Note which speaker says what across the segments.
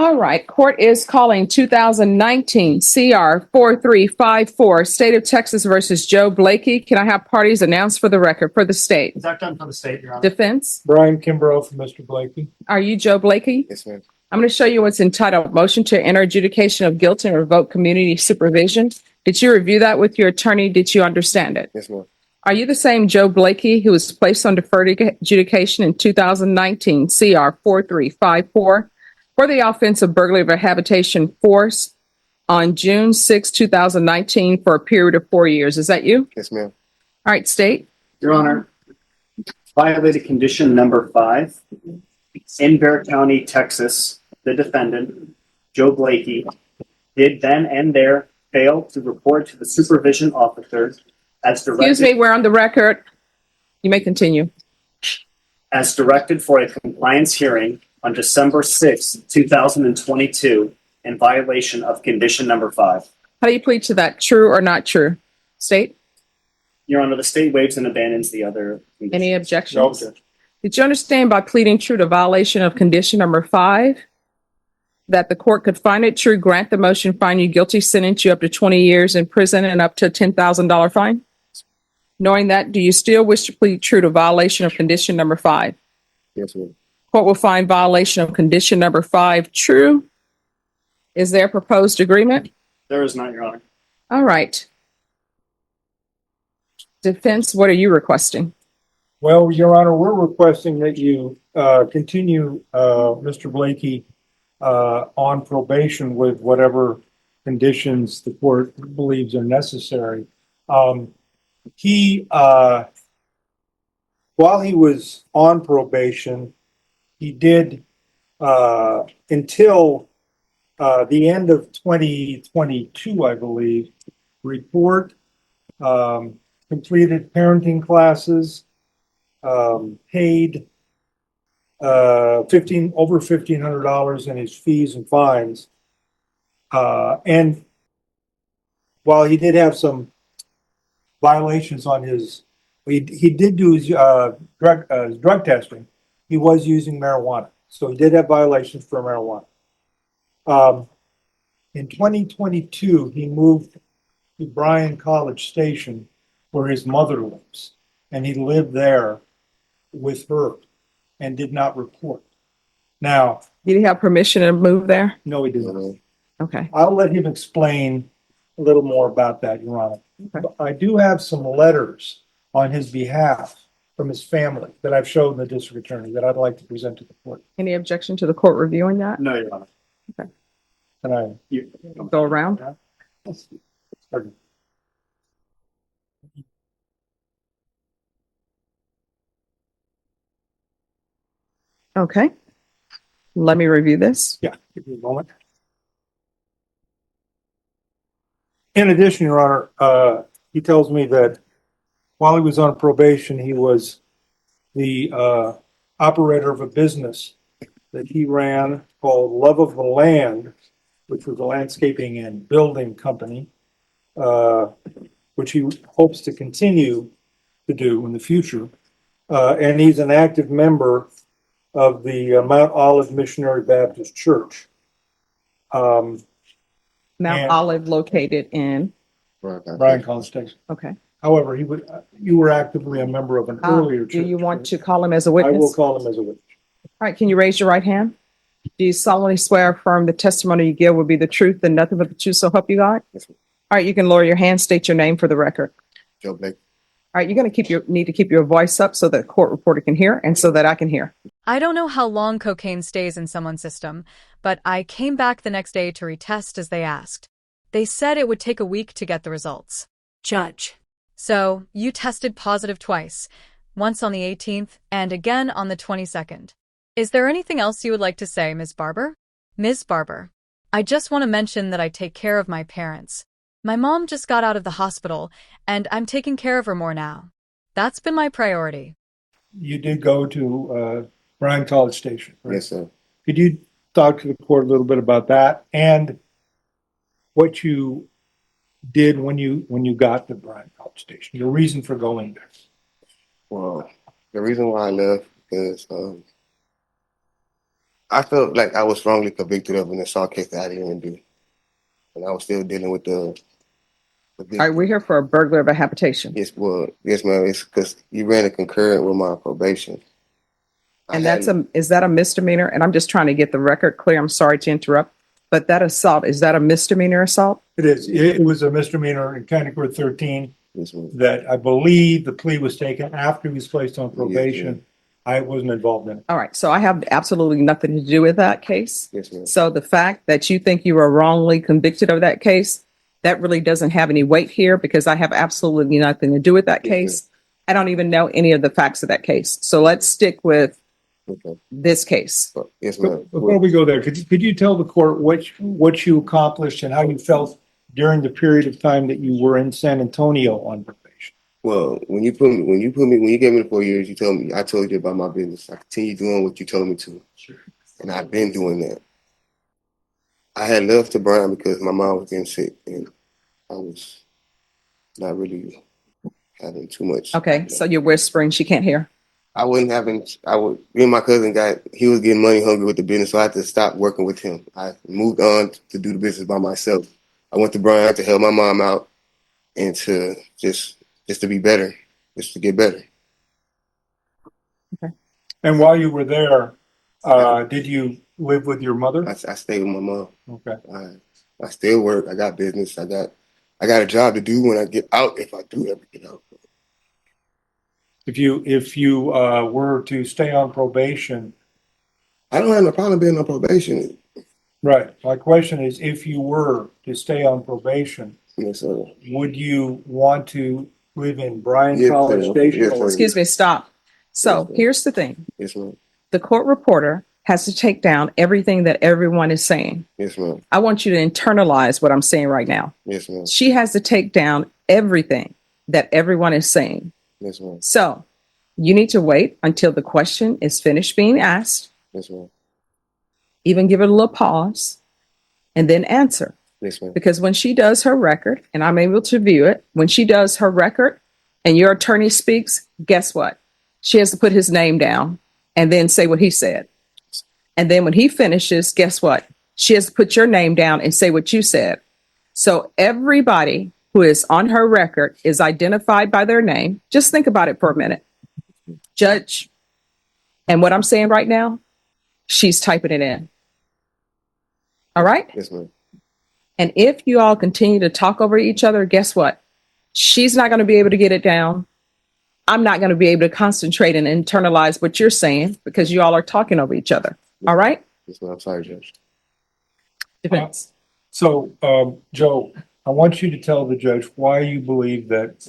Speaker 1: All right, court is calling 2019 CR 4354, State of Texas versus Joe Blakey. Can I have parties announced for the record for the state?
Speaker 2: Is that done for the state, Your Honor?
Speaker 1: Defense?
Speaker 3: Brian Kimbrough for Mr. Blakey.
Speaker 1: Are you Joe Blakey?
Speaker 4: Yes, ma'am.
Speaker 1: I'm going to show you what's entitled Motion to Enter Adjudication of Guilt and Revoke Community Supervision. Did you review that with your attorney? Did you understand it?
Speaker 4: Yes, ma'am.
Speaker 1: Are you the same Joe Blakey who was placed on deferred adjudication in 2019 CR 4354 for the offense of burglary of a habitation force on June 6, 2019 for a period of 4 years? Is that you?
Speaker 4: Yes, ma'am.
Speaker 1: All right, state.
Speaker 2: Your Honor, violated condition number 5 in Bear County, Texas. The defendant, Joe Blakey, did then and there fail to report to the supervision officer as directed.
Speaker 1: Excuse me, we're on the record. You may continue.
Speaker 2: As directed for a compliance hearing on December 6, 2022, in violation of condition number 5.
Speaker 1: How do you plead to that? True or not true? State.
Speaker 2: Your Honor, the state waives and abandons the other conditions.
Speaker 1: Any objections?
Speaker 3: No objection.
Speaker 1: Did you understand by pleading true to violation of condition number 5 that the court could find it true, grant the motion, find you guilty, sentence you up to 20 years in prison and up to a $10,000 fine? Knowing that, do you still wish to plead true to violation of condition number 5?
Speaker 4: Yes, ma'am.
Speaker 1: Court will find violation of condition number 5 true. Is there a proposed agreement?
Speaker 2: There is not, Your Honor.
Speaker 1: All right. Defense, what are you requesting?
Speaker 3: Well, Your Honor, we're requesting that you continue Mr. Blakey on probation with whatever conditions the court believes are necessary. While he was on probation, he did until the end of 2022, I believe, report, completed parenting classes, paid over $1,500 in his fees and fines. And while he did have some violations on his, he did do his drug testing, he was using marijuana. So he did have violations for marijuana. In 2022, he moved to Bryan College Station where his mother lives, and he lived there with her and did not report. Now,
Speaker 1: Did he have permission to move there?
Speaker 3: no, he didn't.
Speaker 1: Okay.
Speaker 3: I'll let him explain a little more about that, Your Honor.
Speaker 1: Okay.
Speaker 3: But I do have some letters on his behalf from his family that I've shown the district attorney that I'd like to present to the court.
Speaker 1: Any objection to the court reviewing that?
Speaker 2: No, Your Honor.
Speaker 3: And I,
Speaker 1: Go around.
Speaker 3: pardon.
Speaker 1: Okay. Let me review this.
Speaker 3: Yeah, give me a moment. In addition, Your Honor, he tells me that while he was on probation, he was the operator of a business that he ran called Love of the Land, which was a landscaping and building company, which he hopes to continue to do in the future. And he's an active member of the Mount Olive Missionary Baptist Church.
Speaker 1: Mount
Speaker 3: And-
Speaker 1: Olive located in,
Speaker 3: Bryan College Station.
Speaker 1: okay.
Speaker 3: However, you were actively a member of an earlier church.
Speaker 1: Do you want to call him as a
Speaker 3: I
Speaker 1: witness?
Speaker 3: will call him as a witness.
Speaker 1: All right, can you raise your right hand? Do you solemnly swear or affirm the testimony you give will be the truth and nothing but the truth, so help you God?
Speaker 4: Yes, ma'am.
Speaker 1: All right, you can lower your hand, state your name for the record.
Speaker 4: Joe Blake.
Speaker 1: All right, you're going to need to keep your voice up so that the court reporter can hear and so that I can hear.
Speaker 5: I don't know how long cocaine stays in someone's system, but I came back the next day to retest as they asked. They said it would take a week to get the results.
Speaker 6: Judge.
Speaker 5: So, you tested positive twice, once on the 18th and again on the 22nd. Is there anything else you would like to say, Ms. Barber? Ms. Barber, I just want to mention that I take care of my parents. My mom just got out of the hospital, and I'm taking care of her more now. That's been my priority.
Speaker 3: You did go to Bryan College Station, right?
Speaker 4: Yes, sir.
Speaker 3: Could you talk to the court a little bit about that and what you did when you got to Bryan College Station, your reason for going there?
Speaker 4: Well, the reason why I left is I felt like I was wrongly convicted of an assault case that I didn't even do, and I was still dealing with the
Speaker 1: All right, we're here for a burglar of a habitation.
Speaker 4: Yes, well, yes, ma'am. It's because you ran a concurrent with my probation. I
Speaker 1: And
Speaker 4: hadn't-
Speaker 1: is that a misdemeanor? And I'm just trying to get the record clear. I'm sorry to interrupt, but that assault, is that a misdemeanor assault?
Speaker 3: It is. It was a misdemeanor in County Court 13
Speaker 4: yes, ma'am.
Speaker 3: that I believe the plea was taken after he was placed on
Speaker 4: Yes,
Speaker 3: probation. I wasn't involved in it.
Speaker 1: All right, so I have absolutely nothing to do with that case.
Speaker 4: Yes, ma'am.
Speaker 1: So the fact that you think you were wrongly convicted of that case, that really doesn't have any weight here because I have absolutely nothing to do with that
Speaker 4: Yes,
Speaker 1: case. I don't even know any of the facts of that case. So let's stick with
Speaker 4: Okay.
Speaker 1: this case.
Speaker 4: Yes, ma'am.
Speaker 3: Before we go there, could you tell the court what you accomplished and how you felt during the period of time that you were in San Antonio on probation?
Speaker 4: Well, when you gave me the 4 years, I told you about my business. I continue doing what you told me to, and I've been doing that. I had left to Brian because my mom was getting sick, and I was not really having too much.
Speaker 1: Okay, so you're whispering, she can't hear.
Speaker 4: Me and my cousin he was getting money hungry with the business, so I had to stop working with him. I moved on to do the business by myself. I went to Brian to help my mom out and to just to be better, just to get better.
Speaker 3: And while you were there, did you live with your mother?
Speaker 4: I stayed with my mom.
Speaker 3: Okay.
Speaker 4: I still work. I got business. I got a job to do when I get out, if I do ever get out.
Speaker 3: If you were to stay on probation,
Speaker 4: I don't have no problem being on probation.
Speaker 3: right? My question is, if you were to stay on probation,
Speaker 4: Yes, sir.
Speaker 3: would you want to live in Bryan
Speaker 4: Yes,
Speaker 3: College
Speaker 4: sir.
Speaker 3: Station?
Speaker 4: Yes,
Speaker 3: or-
Speaker 4: sir.
Speaker 1: Excuse me, stop. So
Speaker 4: Yes, ma'am.
Speaker 1: here's the thing.
Speaker 4: Yes, ma'am.
Speaker 1: The court reporter has to take down everything that everyone is saying.
Speaker 4: Yes, ma'am.
Speaker 1: I want you to internalize what I'm saying right now.
Speaker 4: Yes, ma'am.
Speaker 1: She has to take down everything that everyone is saying.
Speaker 4: Yes, ma'am.
Speaker 1: So you need to wait until the question is finished being asked,
Speaker 4: Yes, ma'am.
Speaker 1: even give it a little pause, and then answer.
Speaker 4: Yes, ma'am.
Speaker 1: Because when she does her record, and I'm able to view it, when she does her record and your attorney speaks, guess what? She has to put his name down and then say what he said. And then when he finishes, guess what? She has to put your name down and say what you said. So everybody who is on her record is identified by their name. Just think about it for a minute. Judge. And what I'm saying right now, she's typing it in. All right?
Speaker 4: Yes, ma'am.
Speaker 1: And if you all continue to talk over each other, guess what? She's not going to be able to get it down. I'm not going to be able to concentrate and internalize what you're saying because you all are talking over each other. All right?
Speaker 4: Yes, ma'am. I'm sorry, Judge.
Speaker 1: Defense.
Speaker 3: So, Joe, I want you to tell the judge why you believe that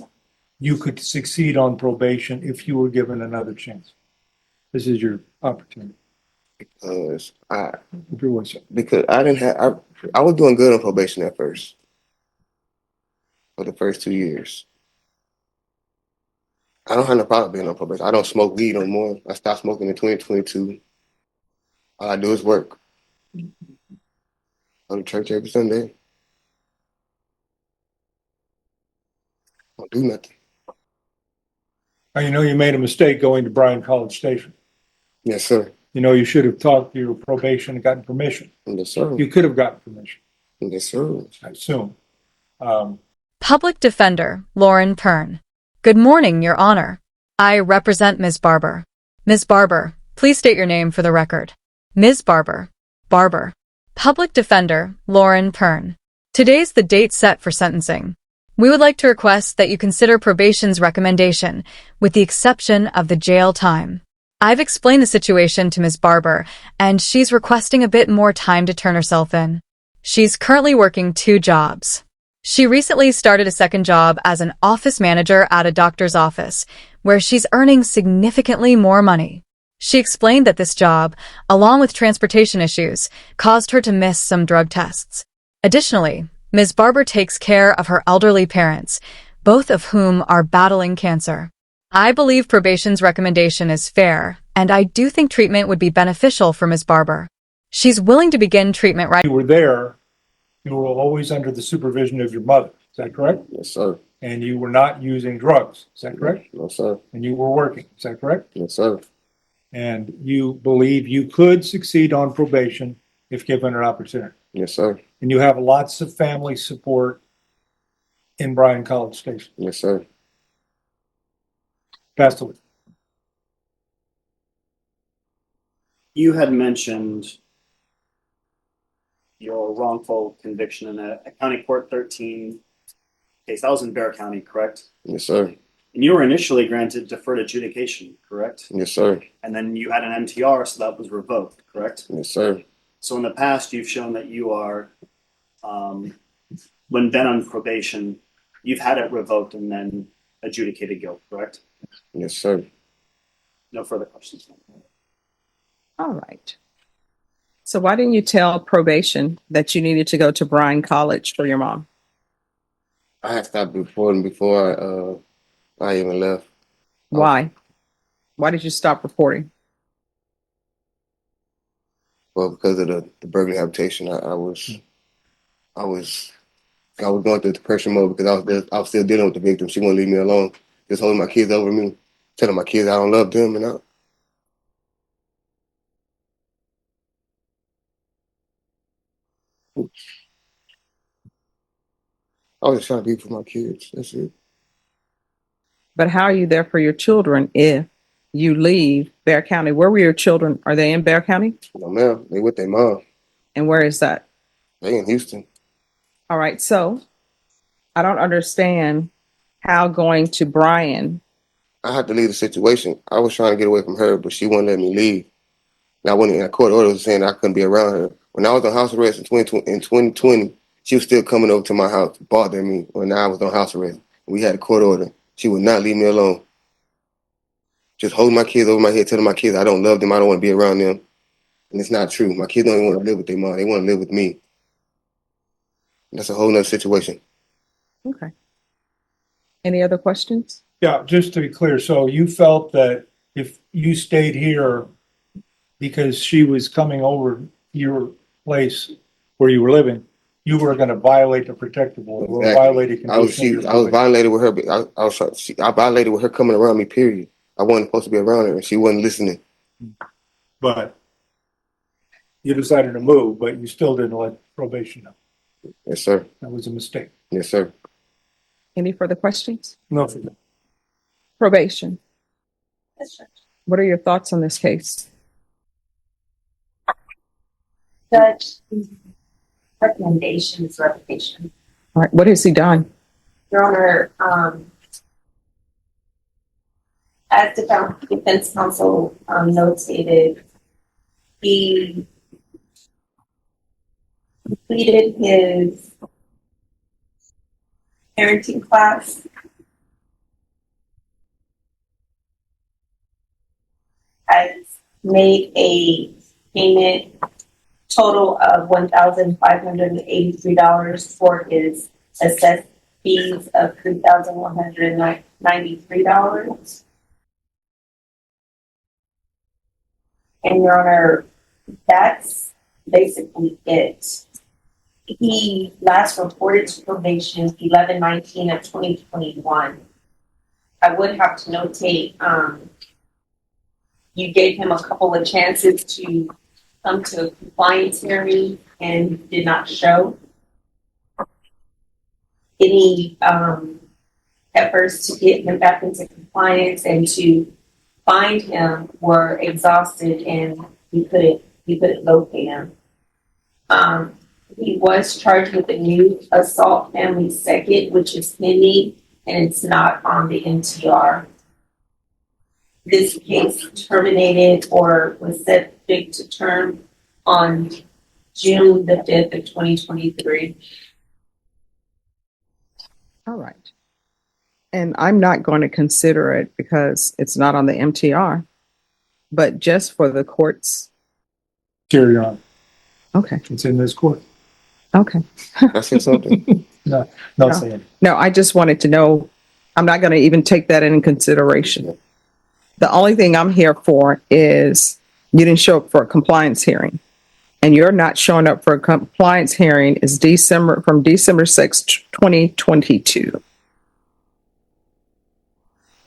Speaker 3: you could succeed on probation if you were given another chance. This is your opportunity.
Speaker 4: Because
Speaker 3: If you wish.
Speaker 4: I was doing good on probation at first. For the first 2 years. I don't have no problem being on probation. I don't smoke weed no more. I stopped smoking in 2022. All I do is work. Go to church every Sunday. Don't do nothing.
Speaker 3: Now, you know you made a mistake going to Bryan College Station.
Speaker 4: Yes, sir.
Speaker 3: You know you should have talked to your probation and gotten permission.
Speaker 4: Yes, sir.
Speaker 3: You could have gotten permission,
Speaker 4: Yes, sir.
Speaker 3: I assume.
Speaker 5: Public Defender Lauren Pern. Good morning, Your Honor. I represent Ms. Barber. Ms. Barber, please state your name for the record. Ms. Barber. Barber. Public Defender Lauren Pern. Today's the date set for sentencing. We would like to request that you consider probation's recommendation, with the exception of the jail time. I've explained the situation to Ms. Barber, and she's requesting a bit more time to turn herself in. She's currently working 2 jobs. She recently started a second job as an office manager at a doctor's office, where she's earning significantly more money. She explained that this job, along with transportation issues, caused her to miss some drug tests. Additionally, Ms. Barber takes care of her elderly parents, both of whom are battling cancer. I believe probation's recommendation is fair, and I do think treatment would be beneficial for Ms. Barber. She's willing to begin treatment right
Speaker 3: You were there, you were always under the supervision of your mother. Is that correct?
Speaker 4: Yes, sir.
Speaker 3: And you were not using drugs. Is that correct?
Speaker 4: No, sir.
Speaker 3: And you were working. Is that correct?
Speaker 4: Yes, sir.
Speaker 3: And you believe you could succeed on probation if given an opportunity.
Speaker 4: Yes, sir.
Speaker 3: And you have lots of family support in Bryan College Station.
Speaker 4: Yes, sir.
Speaker 3: Pass the
Speaker 2: You had mentioned your wrongful conviction in a County Court 13 case. That was in Bear County, correct?
Speaker 4: Yes, sir.
Speaker 2: And you were initially granted deferred adjudication, correct?
Speaker 4: Yes, sir.
Speaker 2: And then you had an MTR, so that was revoked, correct?
Speaker 4: Yes, sir.
Speaker 2: So in the past, you've shown that you are, when been on probation, you've had it revoked and then adjudicated guilt, correct?
Speaker 4: Yes, sir.
Speaker 2: No further questions.
Speaker 1: All right. So why didn't you tell probation that you needed to go to Bryan College for your mom?
Speaker 4: I had stopped reporting before I even left.
Speaker 1: Why? Why did you stop reporting?
Speaker 4: Well, because of the burglary habitation, I was going through depression mode because I was still dealing with the victim. She wouldn't leave me alone, just holding my kids over me, telling my kids I don't love them, and I was just trying to be for my kids. That's it.
Speaker 1: But how are you there for your children if you leave Bear County? Where were your children? Are they in Bear County?
Speaker 4: No, ma'am. They with their mom.
Speaker 1: And where is that?
Speaker 4: They in Houston.
Speaker 1: All right. So I don't understand how going to Bryan.
Speaker 4: I had to leave the situation. I was trying to get away from her, but she wouldn't let me leave. And I went in a court order saying I couldn't be around her. When I was on house arrest in 2020, she was still coming over to my house, bothering me when I was on house arrest. We had a court order. She would not leave me alone. Just holding my kids over my head, telling my kids I don't love them, I don't want to be around them. And it's not true. My kids don't even want to live with their mom. They want to live with me. That's a whole nother situation.
Speaker 1: Okay. Any other questions?
Speaker 3: Yeah, just to be clear, so you felt that if you stayed here because she was coming over your place where you were living, you were going to violate the protective order or
Speaker 4: Exactly.
Speaker 3: violate a condition.
Speaker 4: I was violated with her, but I violated with her coming around me, period. I wasn't supposed to be around her, and she wasn't listening.
Speaker 3: But you decided to move, but you still didn't let probation know.
Speaker 4: Yes, sir.
Speaker 3: That was a mistake.
Speaker 4: Yes, sir.
Speaker 1: Any further questions?
Speaker 3: No, for that.
Speaker 1: Probation. What are your thoughts on this case?
Speaker 6: Judge, recommendation is revocation.
Speaker 1: All right. What has he done?
Speaker 6: Your Honor, as the defense counsel notated, he completed his parenting class, has made a payment total of $1,583 for his assessed fees of $3,193. And Your Honor, that's basically it. He last reported to probation 11/19 of 2021. I would have to notate, you gave him a couple of chances to come to a compliance hearing and did not show. Any efforts to get him back into compliance and to find him were exhausted, and we couldn't locate him. He was charged with a new assault family second, which is pending, and it's not on the MTR. This case terminated or was subject to term on June the 5th of 2023.
Speaker 1: All right. And I'm not going to consider it because it's not on the MTR, but just for the courts.
Speaker 3: Here, Your Honor.
Speaker 1: Okay.
Speaker 3: It's in this court.
Speaker 1: Okay.
Speaker 4: I said something.
Speaker 3: Not
Speaker 1: No.
Speaker 3: saying.
Speaker 1: No, I just wanted to know. I'm not going to even take that into consideration. The only thing I'm here for is you didn't show up for a compliance hearing, and you're not showing up for a compliance hearing is from December 6th, 2022.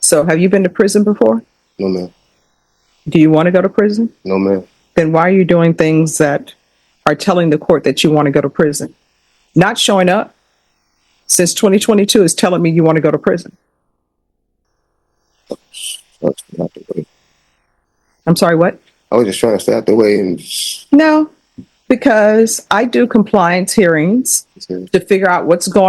Speaker 1: So have you been to prison before?
Speaker 4: No, ma'am.
Speaker 1: Do you want to go to prison?
Speaker 4: No, ma'am.
Speaker 1: Then why are you doing things that are telling the court that you want to go to prison? Not showing up since 2022 is telling me you want to go to prison. I'm sorry, what?
Speaker 4: I was just trying to stay out the way and
Speaker 1: No, because I do compliance hearings to figure out what's going